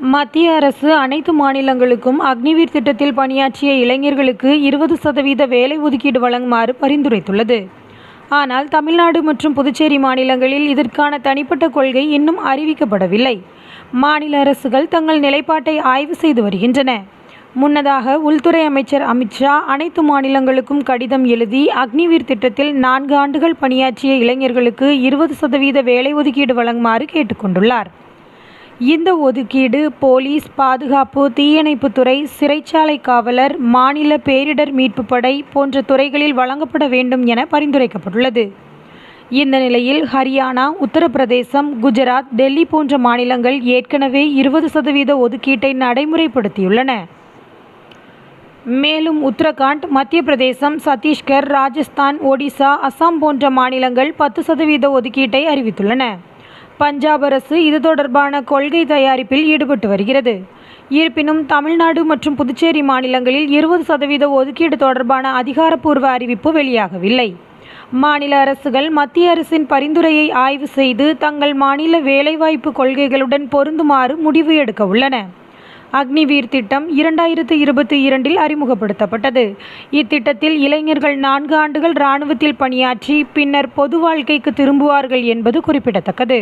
மத்திய அரசு அனைத்து மாநிலங்களுக்கும் அக்னிவீர் திட்டத்தில் பணியாற்றிய இளைஞர்களுக்கு 20% வேலை ஒதுக்கீடு வழங்குமாறு பரிந்துரைத்துள்ளது. ஆனால் தமிழ்நாடு மற்றும் புதுச்சேரி மாநிலங்களில் இதற்கான தனிப்பட்ட கொள்கை இன்னும் அறிவிக்கப்படவில்லை. மாநில அரசுகள் தங்கள் நிலைப்பாட்டை ஆய்வு செய்து வருகின்றன. முன்னதாக உள்துறை அமைச்சர் அமித்ஷா அனைத்து மாநிலங்களுக்கும் கடிதம் எழுதி அக்னிவீர் திட்டத்தில் 4 ஆண்டுகள் பணியாற்றிய இளைஞர்களுக்கு 20% வேலை ஒதுக்கீடு வழங்குமாறு கேட்டுக்கொண்டுள்ளார். இந்த ஒதுக்கீடு போலீஸ், பாதுகாப்பு, தீயணைப்புத்துறை, சிறைச்சாலை காவலர், மாநில பேரிடர் மீட்பு படை போன்ற துறைகளில் வழங்கப்பட வேண்டும் என பரிந்துரைக்கப்பட்டுள்ளது. இந்த நிலையில் ஹரியானா, உத்தரப்பிரதேசம், குஜராத், டெல்லி போன்ற மாநிலங்கள் ஏற்கனவே 20% ஒதுக்கீட்டை நடைமுறைப்படுத்தியுள்ளன. மேலும் உத்தரகாண்ட், மத்திய பிரதேசம், சத்தீஸ்கர், ராஜஸ்தான், ஒடிசா, அசாம் போன்ற மாநிலங்கள் 10% ஒதுக்கீட்டை அறிவித்துள்ளன. பஞ்சாப் அரசு இது தொடர்பான கொள்கை தயாரிப்பில் ஈடுபட்டு வருகிறது. இருப்பினும் தமிழ்நாடு மற்றும் புதுச்சேரி மாநிலங்களில் 20% ஒதுக்கீடு தொடர்பான அதிகாரப்பூர்வ அறிவிப்பு வெளியாகவில்லை. மாநில அரசுகள் மத்திய அரசின் பரிந்துரையை ஆய்வு செய்து தங்கள் மாநில வேலைவாய்ப்பு கொள்கைகளுடன் பொருந்துமாறு முடிவு எடுக்க உள்ளன. அக்னிவீர் திட்டம் 2022இல் அறிமுகப்படுத்தப்பட்டது. இத்திட்டத்தில் இளைஞர்கள் 4 ஆண்டுகள் இராணுவத்தில் பணியாற்றி பின்னர் பொது வாழ்க்கைக்கு திரும்புவார்கள் என்பது குறிப்பிடத்தக்கது.